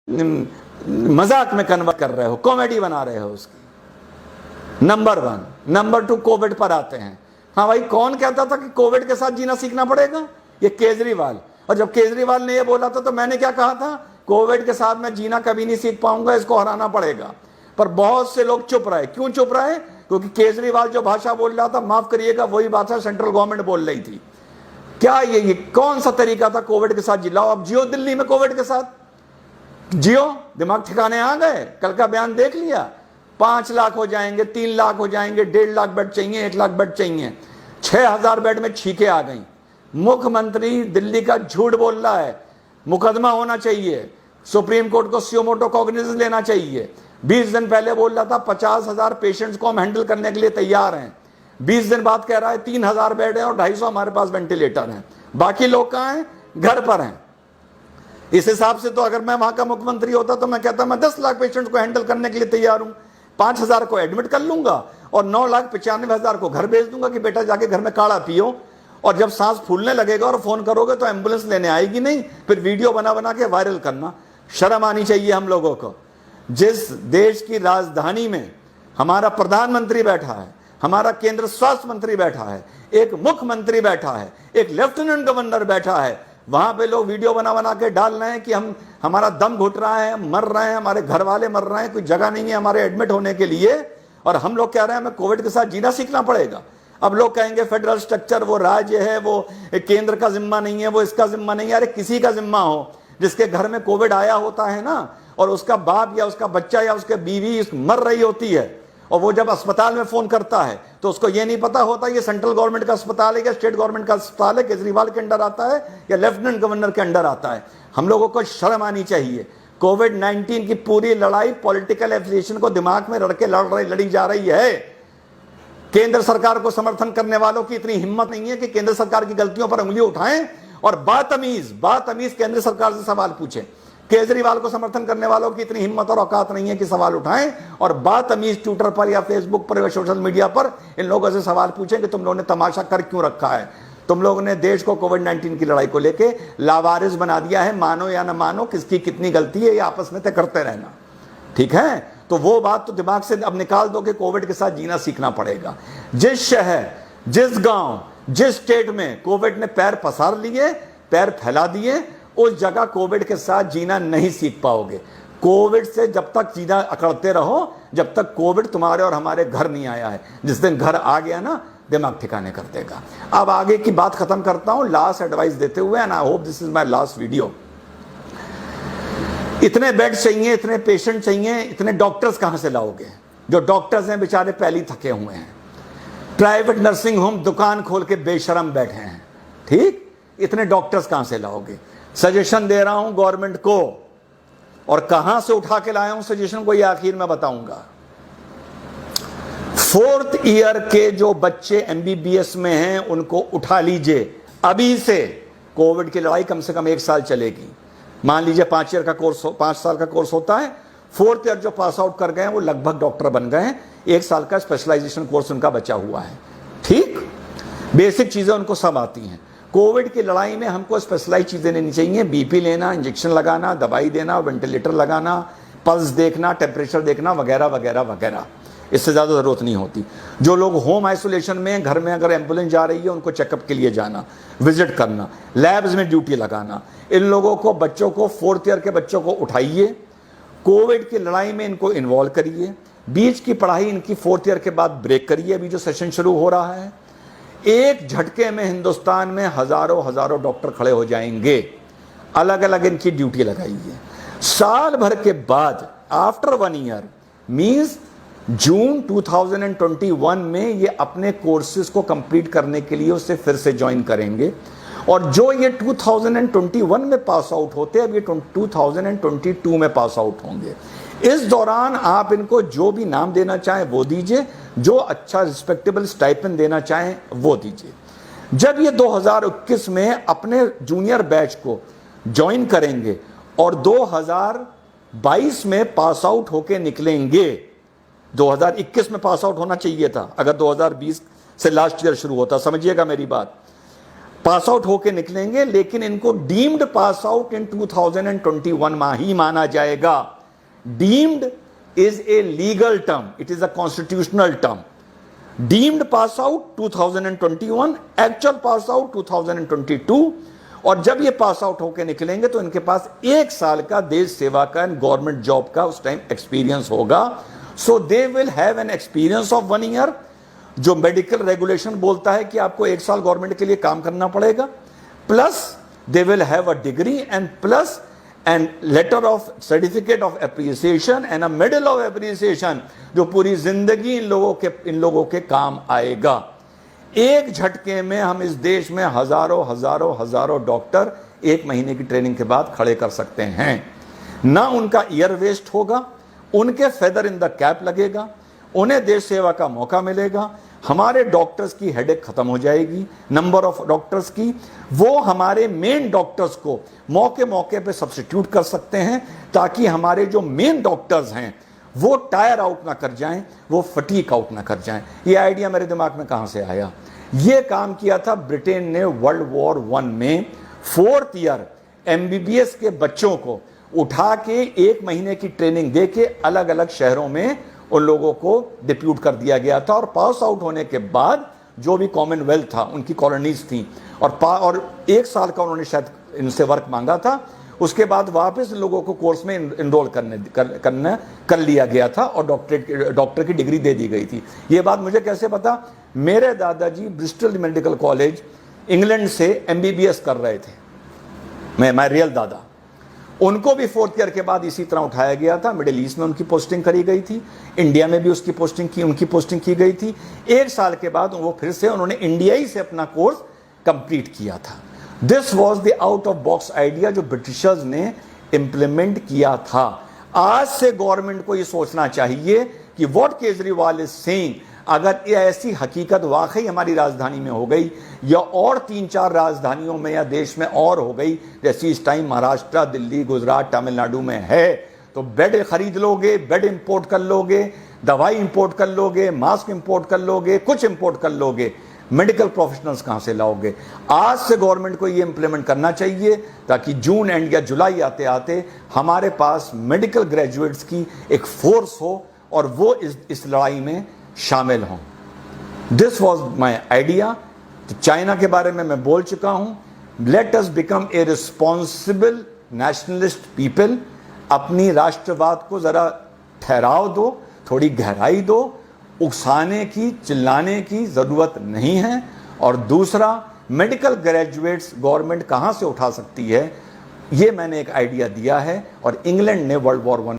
मजाक में कन्वर्ट कर रहे हो, कॉमेडी बना रहे हो उसकी। नंबर 1। नंबर 2, कोविड पर आते हैं। हाँ भाई, कौन कहता था कि कोविड के साथ जीना सीखना पड़ेगा? ये केजरीवाल। और जब केजरीवाल ने ये बोला था तो मैंने क्या कहा था? कोविड के साथ मैं जीना कभी नहीं सीख पाऊंगा, इसको हराना पड़ेगा। पर बहुत से लोग चुप रहे। क्यों चुप रहे? क्योंकि केजरीवाल जो भाषा बोल रहा था, माफ करिएगा, वही भाषा सेंट्रल गवर्नमेंट बोल रही थी। क्या ये कौन सा तरीका था कोविड के साथ जिलाओ? अब जियो दिल्ली में कोविड के साथ, जियो, दिमाग ठिकाने आ गए। कल का बयान देख लिया, 5 लाख हो जाएंगे, 3 लाख हो जाएंगे, 1.5 लाख बेड चाहिए, 1 लाख बेड चाहिए, 6,000 बेड में छींके आ गई। मुख्यमंत्री दिल्ली का झूठ बोल रहा है। मुकदमा होना चाहिए, सुप्रीम कोर्ट को सुमो मोटो कॉग्निजेंस लेना चाहिए। 20 दिन पहले बोल रहा था 50,000 पेशेंट्स को हम हैंडल करने के लिए तैयार हैं। 20 दिन बाद कह रहा है 3,000 बेड है और 250 हमारे पास वेंटिलेटर हैं। बाकी लोग कहां हैं? घर पर हैं। इस हिसाब से तो अगर मैं वहां का मुख्यमंत्री होता तो मैं कहता मैं 10 लाख पेशेंट्स को हैंडल करने के लिए तैयार हूं, 5,000 को एडमिट कर लूंगा और 9,95,000 को घर भेज दूंगा कि बेटा जाके घर में काढ़ा पियो। और जब सांस फूलने लगेगा और फोन करोगे तो एम्बुलेंस लेने आएगी नहीं, फिर वीडियो बना बना के वायरल करना। शर्म आनी चाहिए हम लोगों को। जिस देश की राजधानी में हमारा प्रधानमंत्री बैठा है, हमारा केंद्र स्वास्थ्य मंत्री बैठा है, एक मुख्यमंत्री बैठा है, एक लेफ्टिनेंट गवर्नर बैठा है, वहां पे लोग वीडियो बना बना के डाल रहे हैं कि हमारा दम घुट रहा है, मर रहे हैं, हमारे घर वाले मर रहे हैं, कोई जगह नहीं है हमारे एडमिट होने के लिए। और हम लोग कह रहे हैं हमें कोविड के साथ जीना सीखना पड़ेगा। अब लोग कहेंगे फेडरल स्ट्रक्चर, वो राज्य है, वो केंद्र का जिम्मा नहीं है, वो इसका जिम्मा नहीं है। अरे किसी का जिम्मा हो, जिसके घर में कोविड आया होता है ना, और उसका बाप या उसका बच्चा या उसके बीवी मर रही होती है, और वो जब अस्पताल में फोन करता है तो उसको ये नहीं पता होता ये सेंट्रल गवर्नमेंट का अस्पताल है या स्टेट गवर्नमेंट का अस्पताल है, केजरीवाल के अंडर आता है या लेफ्टिनेंट गवर्नर के अंडर आता है। हम लोगों को शर्म आनी चाहिए। कोविड-19 की पूरी लड़ाई पॉलिटिकल एफिलिएशन को दिमाग में रख के लड़ी जा रही है। केंद्र सरकार को समर्थन करने वालों की इतनी हिम्मत नहीं है कि केंद्र सरकार की गलतियों पर उंगली उठाएं और बातमीज केंद्र सरकार से सवाल पूछें। केजरीवाल को समर्थन करने वालों की इतनी हिम्मत और औकात नहीं है कि सवाल उठाएं और बातमीज ट्विटर पर या फेसबुक पर या सोशल मीडिया पर इन लोगों से सवाल पूछें कि तुम लोगों ने तमाशा कर क्यों रखा है। तुम लोगों ने देश को कोविड-19 की लड़ाई को लेके लावारिस बना दिया है। मानो या ना मानो, किसकी कितनी गलती है ये आपस में तय करते रहना, ठीक है? तो वो बात तो दिमाग से अब निकाल दो कि कोविड के साथ जीना सीखना पड़ेगा। जिस शहर, जिस गांव, जिस स्टेट में कोविड ने पैर पसार लिए, पैर फैला दिए, उस जगह कोविड के साथ जीना नहीं सीख पाओगे। कोविड से जब तक जीना अकड़ते रहो, जब तक कोविड तुम्हारे और हमारे घर नहीं आया है। जिस दिन घर आ गया ना, दिमाग ठिकाने कर देगा। अब आगे की बात खत्म करता हूं लास्ट एडवाइस देते हुए, and I hope this is my last video. इतने बेड चाहिए, इतने पेशेंट चाहिए, इतने डॉक्टर्स कहां से लाओगे? जो डॉक्टर्स हैं बेचारे पहले ही थके हुए हैं। प्राइवेट नर्सिंग होम दुकान खोल के बेशरम बैठे हैं, ठीक? इतने डॉक्टर्स कहां से लाओगे? सजेशन दे रहा हूं गवर्नमेंट को, और कहां से उठा के लाया हूं सजेशन को ये आखिर में बताऊंगा। 4th ईयर के जो बच्चे MBBS में हैं उनको उठा लीजिए अभी से। कोविड की लड़ाई कम से कम 1 साल चलेगी। मान लीजिए 5 ईयर का कोर्स, 5 साल का कोर्स होता है। 4th ईयर जो पास आउट कर गए हैं वो लगभग डॉक्टर बन गए हैं। 1 साल का स्पेशलाइजेशन कोर्स उनका बचा हुआ है, ठीक? बेसिक चीजें उनको सब आती हैं। कोविड की लड़ाई में हमको स्पेशलाइज चीजें लेनी चाहिए। बीपी लेना, इंजेक्शन लगाना, दवाई देना, वेंटिलेटर लगाना, पल्स देखना, टेम्परेचर देखना, वगैरह वगैरह वगैरह। इससे ज्यादा जरूरत नहीं होती। जो लोग होम आइसोलेशन में, घर में अगर एम्बुलेंस जा रही है उनको चेकअप के लिए जाना, विजिट करना, लैब्स में ड्यूटी लगाना। इन लोगों को, बच्चों को, 4th ईयर के बच्चों को उठाइए, कोविड की लड़ाई में इनको इन्वॉल्व करिए। बीच की पढ़ाई इनकी 4th ईयर के बाद ब्रेक करिए। अभी जो सेशन शुरू हो रहा है, एक झटके में हिंदुस्तान में हजारों डॉक्टर खड़े हो जाएंगे। अलग अलग इनकी ड्यूटी लगाइए। साल भर के बाद, आफ्टर 1 ईयर मींस जून 2021 में ये अपने कोर्सेज को कंप्लीट करने के लिए उससे फिर से ज्वाइन करेंगे। और जो ये 2021 में पास आउट होते हैं, अब ये 2022 में पास आउट होंगे। इस दौरान आप इनको जो भी नाम देना चाहें वो दीजिए, जो अच्छा रिस्पेक्टेबल स्टाइपेंड देना चाहें वो दीजिए। जब ये 2021 में अपने जूनियर बैच को ज्वाइन करेंगे और 2022 में पास आउट होके निकलेंगे, 2021 में पास आउट होना चाहिए था अगर 2020 से लास्ट ईयर शुरू होता, समझिएगा मेरी बात। पास आउट होके निकलेंगे, लेकिन इनको डीम्ड पास आउट इन 2021 ही माना जाएगा। Deemed is a legal term, it is a constitutional term. Deemed pass out 2021, actual pass out 2022। और जब ये पास आउट होके निकलेंगे तो इनके पास 1 साल का देश सेवा का एंड गवर्नमेंट जॉब का उस टाइम एक्सपीरियंस होगा। So they will have an experience of 1 year. जो मेडिकल रेगुलेशन बोलता है कि आपको 1 साल गवर्नमेंट के लिए काम करना पड़ेगा, plus they will have a degree and plus and later of certificate of appreciation and a medal of appreciation, जो पूरी जिंदगी इन लोगों के काम आएगा। एक झटके में हम इस देश में हजारों डॉक्टर 1 महीने की ट्रेनिंग के बाद खड़े कर सकते हैं। ना उनका ईयर वेस्ट होगा, उनके फेदर इन द कैप लगेगा, उन्हें देश सेवा का मौका मिलेगा। हमारे डॉक्टर्स की हेडेक खत्म हो जाएगी, नंबर ऑफ डॉक्टर्स की। वो हमारे मेन डॉक्टर्स को मौके पे सब्स्टिट्यूट कर सकते हैं, ताकि हमारे जो मेन डॉक्टर्स हैं वो टायर आउट ना कर जाएं, वो फटीक आउट ना कर जाएं। ये आइडिया मेरे दिमाग में कहां से आया? ये काम किया था ब्रिटेन ने वर्ल्ड वॉर 1 में। 4th ईयर MBBS के बच्चों को उठा के 1 महीने की ट्रेनिंग दे के अलग अलग शहरों में उन लोगों को डिप्यूट कर दिया गया था। और पास आउट होने के बाद जो भी कॉमनवेल्थ था, उनकी कॉलोनीज थी, और 1 साल का उन्होंने शायद इनसे वर्क मांगा था। उसके बाद वापस लोगों को कोर्स में इनरोल कर लिया गया था और डॉक्टर की डिग्री दे दी गई थी। ये बात मुझे कैसे पता? मेरे दादाजी ब्रिस्टल मेडिकल कॉलेज इंग्लैंड से MBBS कर रहे थे। मैं रियल दादा, उनको भी 4th ईयर के बाद इसी तरह उठाया गया था। मिडिल ईस्ट में उनकी पोस्टिंग करी गई थी, इंडिया में भी उनकी पोस्टिंग की गई थी। 1 साल के बाद वो फिर से उन्होंने इंडिया ही से अपना कोर्स कंप्लीट किया था। This was the out of box idea जो ब्रिटिशर्स ने इंप्लीमेंट किया था। आज से गवर्नमेंट को ये सोचना चाहिए कि व्हाट केजरीवाल इज सेइंग, अगर ये ऐसी हकीकत वाकई हमारी राजधानी में हो गई या और 3-4 राजधानियों में या देश में और हो गई, जैसी इस टाइम महाराष्ट्र, दिल्ली, गुजरात, तमिलनाडु में है, तो बेड खरीद लोगे, बेड इंपोर्ट कर लोगे, दवाई इंपोर्ट कर लोगे, मास्क इंपोर्ट कर लोगे, कुछ इंपोर्ट कर लोगे, मेडिकल प्रोफेशनल्स कहां से लाओगे? आज से गवर्नमेंट को ये इंप्लीमेंट करना चाहिए, ताकि जून एंड या जुलाई आते आते हमारे पास मेडिकल ग्रेजुएट्स की एक फोर्स हो और वो इस लड़ाई में शामिल हों। This was my idea. तो चाइना के बारे में मैं बोल चुका हूं। Let us become a responsible nationalist people. अपनी राष्ट्रवाद को जरा ठहराव दो, थोड़ी गहराई दो, उकसाने की, चिल्लाने की जरूरत नहीं है। और दूसरा, मेडिकल ग्रेजुएट्स गवर्नमेंट कहां से उठा सकती है, ये मैंने एक आइडिया दिया है। और इंग्लैंड ने वर्ल्ड वॉर 1